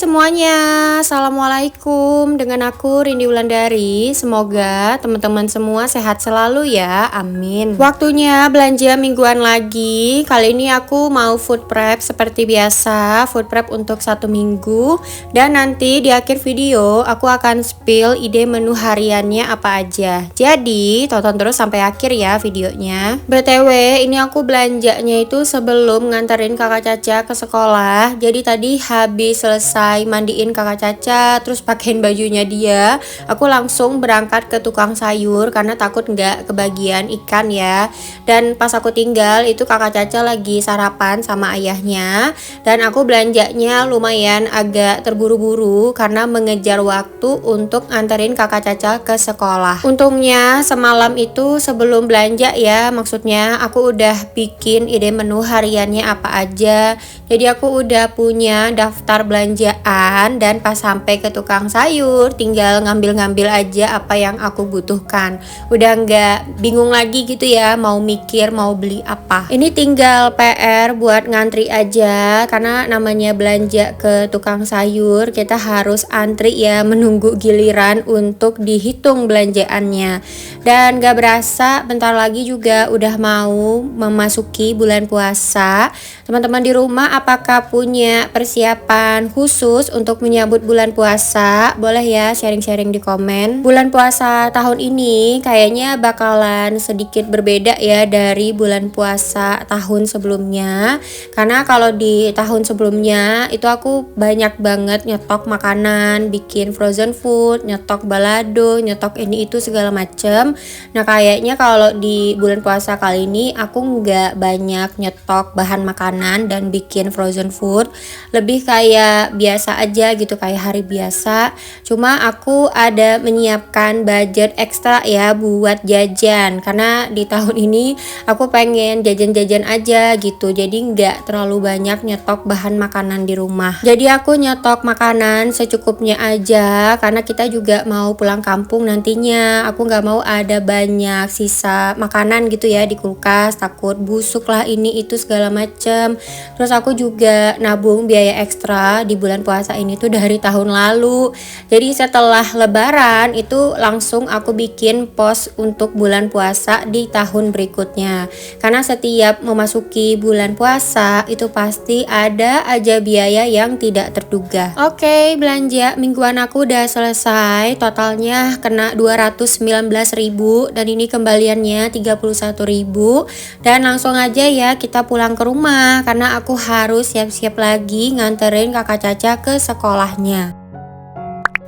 semuanya, Assalamualaikum. Dengan aku Rindi Wulandari. Semoga teman-teman semua sehat selalu ya, amin. Waktunya belanja mingguan lagi. Kali ini aku mau food prep seperti biasa, food prep untuk 1 minggu. Dan nanti di akhir video aku akan spill ide menu hariannya apa aja. Jadi tonton terus sampai akhir ya videonya. BTW ini aku belanjanya itu sebelum nganterin kakak Caca ke sekolah. Jadi tadi habis selesai mandiin kakak Caca, terus pakein bajunya dia, aku langsung berangkat ke tukang sayur karena takut nggak kebagian ikan ya. Dan pas aku tinggal itu kakak Caca lagi sarapan sama ayahnya, dan aku belanjanya lumayan agak terburu-buru karena mengejar waktu untuk nganterin kakak Caca ke sekolah. Untungnya semalam itu sebelum belanja ya, maksudnya aku udah bikin ide menu hariannya apa aja. Jadi aku udah punya daftar belanjaan, dan pas sampai ke tukang sayur tinggal ngambil-ngambil aja apa yang aku butuhkan. Udah nggak bingung lagi gitu ya, mau mikir mau beli apa. Ini tinggal PR buat ngantri aja, karena namanya belanja ke tukang sayur kita harus antri ya, menunggu giliran untuk dihitung belanjaannya. Dan gak berasa bentar lagi juga udah mau memasuki bulan puasa. Teman-teman di rumah apakah punya persiapan khusus untuk menyambut bulan puasa? Boleh ya sharing-sharing di komen. Bulan puasa tahun ini kayaknya bakalan sedikit berbeda ya dari bulan puasa tahun sebelumnya. Karena kalau di tahun sebelumnya itu aku banyak banget nyetok makanan, bikin frozen food, nyetok balado, nyetok ini itu segala macem. Nah kayaknya kalau di bulan puasa kali ini aku nggak banyak nyetok bahan makanan dan bikin frozen food, lebih kayak biasa aja gitu, kayak hari biasa. Cuma aku ada menyiapkan budget ekstra ya buat jajan, karena di tahun ini aku pengen jajan-jajan aja gitu, jadi nggak terlalu banyak nyetok bahan makanan di rumah. Jadi aku nyetok makanan secukupnya aja, karena kita juga mau pulang kampung nantinya. Aku nggak mau ada banyak sisa makanan gitu ya di kulkas, takut busuk lah ini itu segala macem. Terus aku juga nabung biaya ekstra di bulan puasa ini tuh dari tahun lalu. Jadi setelah lebaran itu langsung aku bikin pos untuk bulan puasa di tahun berikutnya. Karena setiap memasuki bulan puasa itu pasti ada aja biaya yang tidak terduga. Oke, belanja mingguan aku udah selesai. Totalnya kena 219.000 dan ini kembaliannya 31.000. Dan langsung aja ya kita pulang ke rumah karena aku harus siap-siap lagi nganterin kakak Caca ke sekolahnya.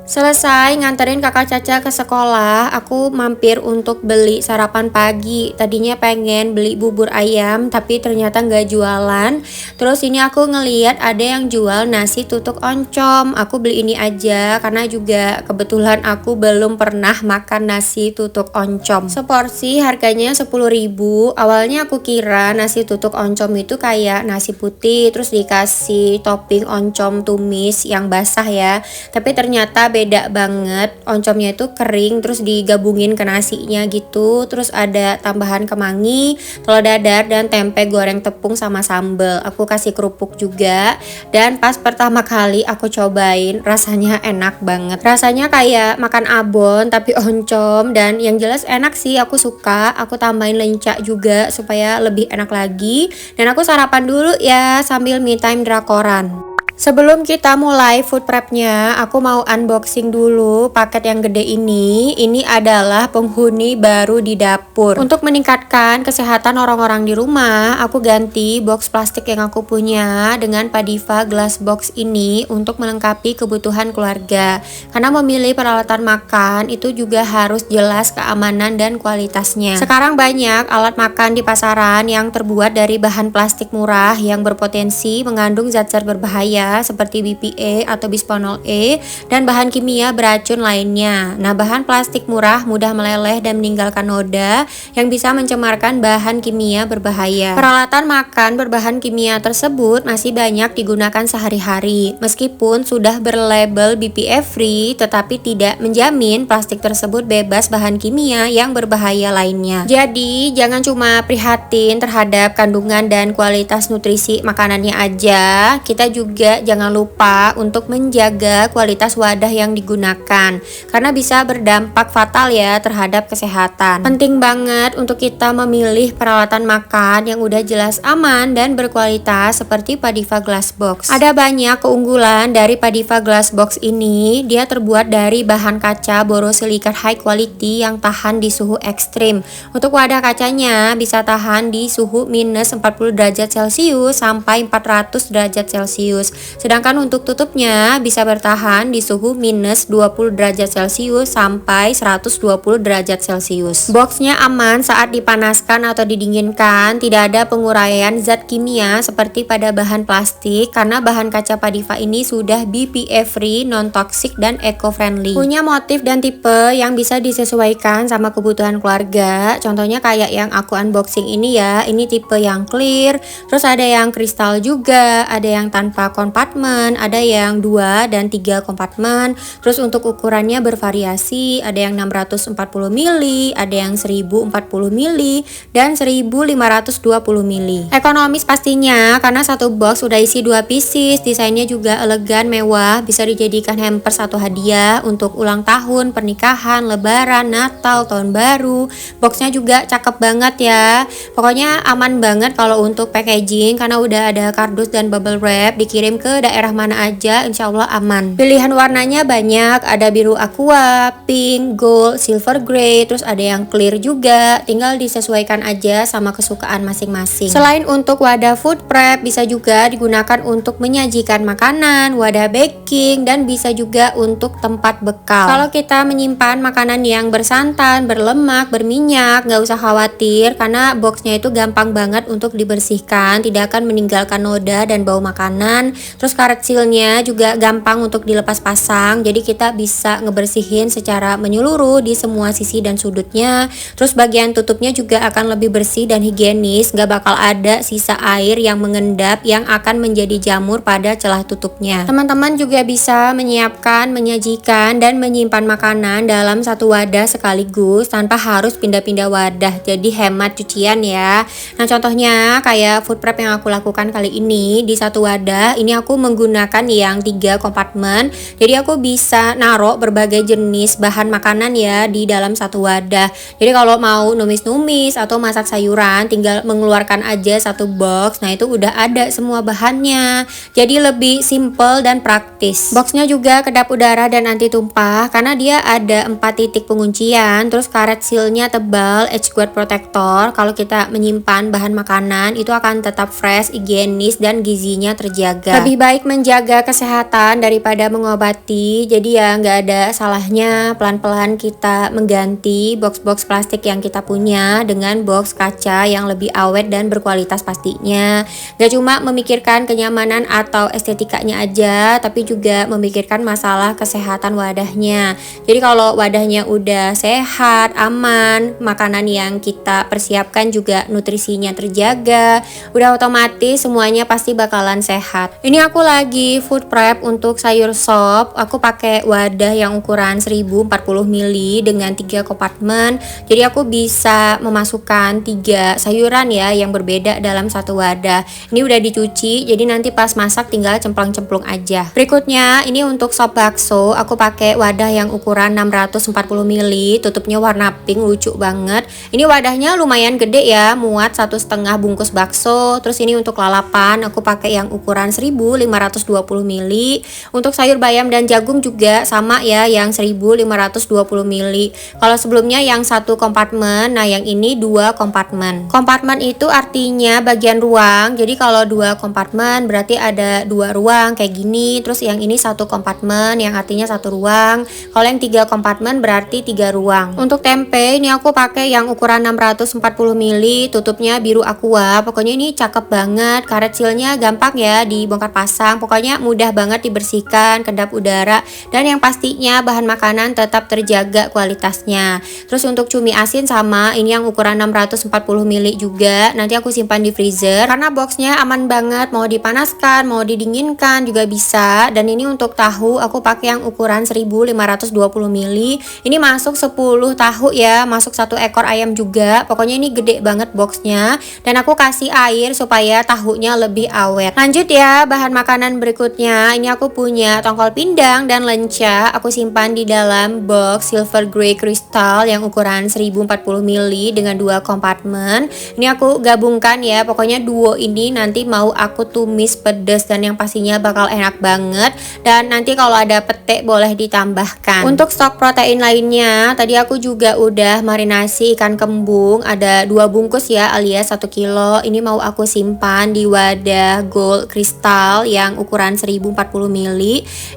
Selesai nganterin kakak Caca ke sekolah, aku mampir untuk beli sarapan pagi. Tadinya pengen beli bubur ayam, tapi ternyata nggak jualan. Terus ini aku ngeliat ada yang jual nasi tutuk oncom. Aku beli ini aja, karena juga kebetulan aku belum pernah makan nasi tutuk oncom. Seporsi harganya 10.000. Awalnya aku kira nasi tutuk oncom itu kayak nasi putih, terus dikasih topping oncom tumis yang basah ya. Tapi ternyata beda banget, oncomnya itu kering terus digabungin ke nasinya gitu. Terus ada tambahan kemangi, telur dadar, dan tempe goreng tepung sama sambal. Aku kasih kerupuk juga. Dan pas pertama kali aku cobain, rasanya enak banget. Rasanya kayak makan abon tapi oncom, dan yang jelas enak sih, aku suka. Aku tambahin lenca juga supaya lebih enak lagi. Dan aku sarapan dulu ya sambil me time drakoran. Sebelum kita mulai food prepnya, aku mau unboxing dulu paket yang gede ini. Ini adalah penghuni baru di dapur. Untuk meningkatkan kesehatan orang-orang di rumah, aku ganti box plastik yang aku punya dengan Padiva glass box ini untuk melengkapi kebutuhan keluarga. Karena memilih peralatan makan itu juga harus jelas keamanan dan kualitasnya. Sekarang banyak alat makan di pasaran yang terbuat dari bahan plastik murah yang berpotensi mengandung zat-zat berbahaya seperti BPA atau bisphenol A dan bahan kimia beracun lainnya. Nah, bahan plastik murah mudah meleleh dan meninggalkan noda yang bisa mencemarkan bahan kimia berbahaya. Peralatan makan berbahan kimia tersebut masih banyak digunakan sehari-hari. Meskipun sudah berlabel BPA free, tetapi tidak menjamin plastik tersebut bebas bahan kimia yang berbahaya lainnya. Jadi, jangan cuma prihatin terhadap kandungan dan kualitas nutrisi makanannya aja, kita juga juga jangan lupa untuk menjaga kualitas wadah yang digunakan, karena bisa berdampak fatal ya terhadap kesehatan. Penting banget untuk kita memilih peralatan makan yang udah jelas aman dan berkualitas seperti Padiva Glass Box. Ada banyak keunggulan dari Padiva Glass Box ini. Dia terbuat dari bahan kaca borosilikat high quality yang tahan di suhu ekstrim. Untuk wadah kacanya bisa tahan di suhu minus 40 derajat Celcius sampai 400 derajat Celcius. Sedangkan untuk tutupnya bisa bertahan di suhu minus 20 derajat Celcius sampai 120 derajat Celcius. Boxnya aman saat dipanaskan atau didinginkan, tidak ada penguraian zat kimia seperti pada bahan plastik karena bahan kaca Padiva ini sudah BPA free, non-toxic dan eco-friendly. Punya motif dan tipe yang bisa disesuaikan sama kebutuhan keluarga. Contohnya kayak yang aku unboxing ini ya, ini tipe yang clear, terus ada yang kristal juga, ada yang tanpa kompartemen, ada yang 2 dan 3 kompartemen. Terus untuk ukurannya bervariasi, ada yang 640 mili, ada yang 1040 mili dan 1520 mili. Ekonomis pastinya karena satu box udah isi 2 pieces, desainnya juga elegan mewah, bisa dijadikan hampers atau hadiah untuk ulang tahun, pernikahan, lebaran, Natal, tahun baru. Boxnya juga cakep banget ya. Pokoknya aman banget kalau untuk packaging karena udah ada kardus dan bubble wrap, dikirim ke daerah mana aja insya Allah aman. Pilihan warnanya banyak, ada biru aqua, pink, gold, silver grey, terus ada yang clear juga, tinggal disesuaikan aja sama kesukaan masing-masing. Selain untuk wadah food prep, bisa juga digunakan untuk menyajikan makanan, wadah baking, dan bisa juga untuk tempat bekal. Kalau kita menyimpan makanan yang bersantan, berlemak, berminyak, nggak usah khawatir karena boxnya itu gampang banget untuk dibersihkan, tidak akan meninggalkan noda dan bau makanan. Terus karet sealnya juga gampang untuk dilepas pasang, jadi kita bisa ngebersihin secara menyeluruh di semua sisi dan sudutnya. Terus bagian tutupnya juga akan lebih bersih dan higienis, nggak bakal ada sisa air yang mengendap yang akan menjadi jamur pada celah tutupnya. Teman-teman juga bisa menyiapkan, menyajikan, dan menyimpan makanan dalam satu wadah sekaligus tanpa harus pindah-pindah wadah, jadi hemat cucian ya. Nah contohnya kayak food prep yang aku lakukan kali ini, di satu wadah ini aku menggunakan yang 3 kompartemen, jadi aku bisa naruh berbagai jenis bahan makanan ya di dalam satu wadah. Jadi kalau mau numis-numis atau masak sayuran tinggal mengeluarkan aja satu box, nah itu udah ada semua bahannya, jadi lebih simple dan praktis. Boxnya juga kedap udara dan anti tumpah karena dia ada 4 titik penguncian, terus karet sealnya tebal, edge guard protector. Kalau kita menyimpan bahan makanan itu akan tetap fresh, higienis, dan gizinya terjaga. Lebih baik menjaga kesehatan daripada mengobati, jadi ya nggak ada salahnya pelan-pelan kita mengganti box-box plastik yang kita punya dengan box kaca yang lebih awet dan berkualitas pastinya. Gak cuma memikirkan kenyamanan atau estetikanya aja, tapi juga memikirkan masalah kesehatan wadahnya. Jadi kalau wadahnya udah sehat, aman, makanan yang kita persiapkan juga nutrisinya terjaga, udah otomatis semuanya pasti bakalan sehat. Ini aku lagi food prep untuk sayur sop. Aku pakai wadah yang ukuran 1040 mili dengan 3 kompartemen. Jadi aku bisa memasukkan 3 sayuran ya yang berbeda dalam satu wadah. Ini udah dicuci, jadi nanti pas masak tinggal cemplung-cemplung aja. Berikutnya ini untuk sop bakso, aku pakai wadah yang ukuran 640 mili, tutupnya warna pink, lucu banget. Ini wadahnya lumayan gede ya, muat 1,5 bungkus bakso. Terus ini untuk lalapan aku pakai yang ukuran 1520 mili. Untuk sayur bayam dan jagung juga sama ya, yang 1520 mili. Kalau sebelumnya yang 1 kompartemen, nah yang ini 2 kompartemen. Kompartemen itu artinya bagian ruang. Jadi kalau 2 kompartemen berarti ada 2 ruang kayak gini. Terus yang ini 1 kompartemen yang artinya 1 ruang. Kalau yang 3 kompartemen berarti 3 ruang. Untuk tempe ini aku pakai yang ukuran 640 mili, tutupnya biru aqua. Pokoknya ini cakep banget, karet sealnya gampang ya dibongkar pasang. Pokoknya mudah banget dibersihkan, kedap udara, dan yang pastinya bahan makanan tetap terjaga kualitasnya. Terus untuk cumi asin sama, ini yang ukuran 640 mili juga. Nanti aku simpan di freezer karena boxnya aman banget, mau dipanaskan, mau didinginkan juga bisa. Dan ini untuk tahu aku pakai yang ukuran 1520 mili. Ini masuk 10 tahu ya, masuk 1 ekor ayam juga. Pokoknya ini gede banget boxnya, dan aku kasih air supaya tahunya lebih awet. Lanjut ya, bahan bahan makanan berikutnya, ini aku punya tongkol pindang dan lenca. Aku simpan di dalam box silver grey crystal yang ukuran 1040 ml dengan 2 kompartemen. Ini aku gabungkan ya, pokoknya duo ini nanti mau aku tumis pedas dan yang pastinya bakal enak banget. Dan nanti kalau ada pete boleh ditambahkan. Untuk stok protein lainnya, tadi aku juga udah marinasi ikan kembung, ada 2 bungkus ya alias 1 kilo. Ini mau aku simpan di wadah gold kristal yang ukuran 1040 ml.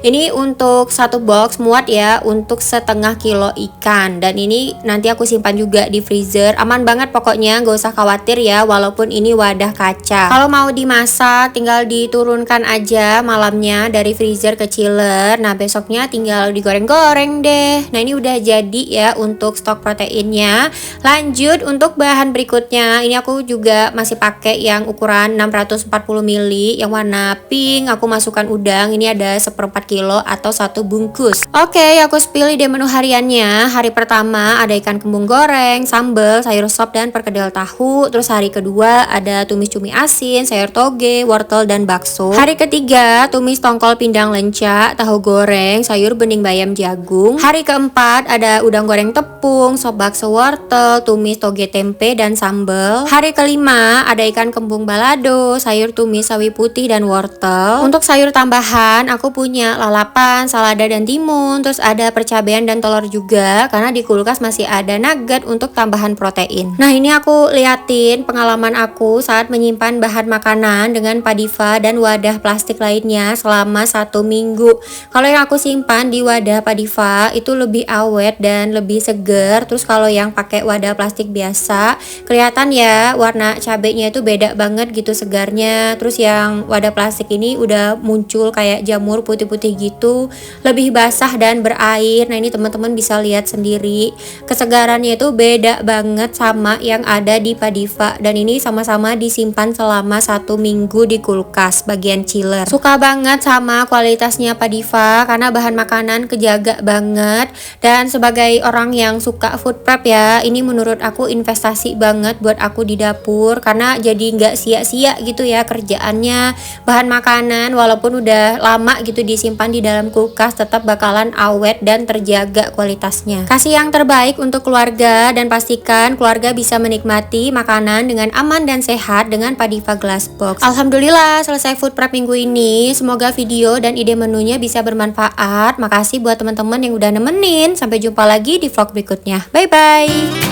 Ini untuk satu box muat ya untuk setengah kilo ikan, dan ini nanti aku simpan juga di freezer. Aman banget pokoknya, gak usah khawatir ya, walaupun ini wadah kaca. Kalau mau dimasak tinggal diturunkan aja malamnya dari freezer ke chiller. Nah besoknya tinggal digoreng-goreng deh. Nah ini udah jadi ya untuk stok proteinnya. Lanjut untuk bahan berikutnya, ini aku juga masih pakai yang ukuran 640 ml yang warna pink. Aku masukkan udang, ini ada 1/4 kilo atau 1 bungkus. Oke, aku spill ide menu hariannya. Hari pertama ada ikan kembung goreng, sambal, sayur sop dan perkedel tahu. Terus hari kedua ada tumis cumi asin, sayur toge, wortel dan bakso. Hari ketiga tumis tongkol pindang lenca, tahu goreng, sayur bening bayam jagung. Hari keempat ada udang goreng tepung, sop bakso wortel, tumis toge tempe dan sambal. Hari kelima ada ikan kembung balado, sayur tumis sawi putih dan wortel. Untuk sayur tambahan aku punya lalapan, salada dan timun. Terus ada percabean dan telur juga, karena di kulkas masih ada nugget untuk tambahan protein. Nah ini aku liatin pengalaman aku saat menyimpan bahan makanan dengan padiva dan wadah plastik lainnya selama 1 minggu. Kalau yang aku simpan di wadah padiva itu lebih awet dan lebih seger. Terus kalau yang pakai wadah plastik biasa kelihatan ya warna cabenya itu beda banget gitu segarnya. Terus yang wadah plastik ini udah muncul kayak jamur putih-putih gitu, lebih basah dan berair. Nah ini teman-teman bisa lihat sendiri kesegarannya itu beda banget sama yang ada di padiva, dan ini sama-sama disimpan selama 1 minggu di kulkas bagian chiller. Suka banget sama kualitasnya padiva karena bahan makanan kejaga banget. Dan sebagai orang yang suka food prep ya, ini menurut aku investasi banget buat aku di dapur, karena jadi nggak sia-sia gitu ya kerjaannya. Bahan makanan walaupun udah lama gitu disimpan di dalam kulkas tetap bakalan awet dan terjaga kualitasnya. Kasih yang terbaik untuk keluarga dan pastikan keluarga bisa menikmati makanan dengan aman dan sehat dengan padiva glass box. Alhamdulillah selesai food prep minggu ini. Semoga video dan ide menunya bisa bermanfaat. Makasih buat teman-teman yang udah nemenin. Sampai jumpa lagi di vlog berikutnya. Bye bye.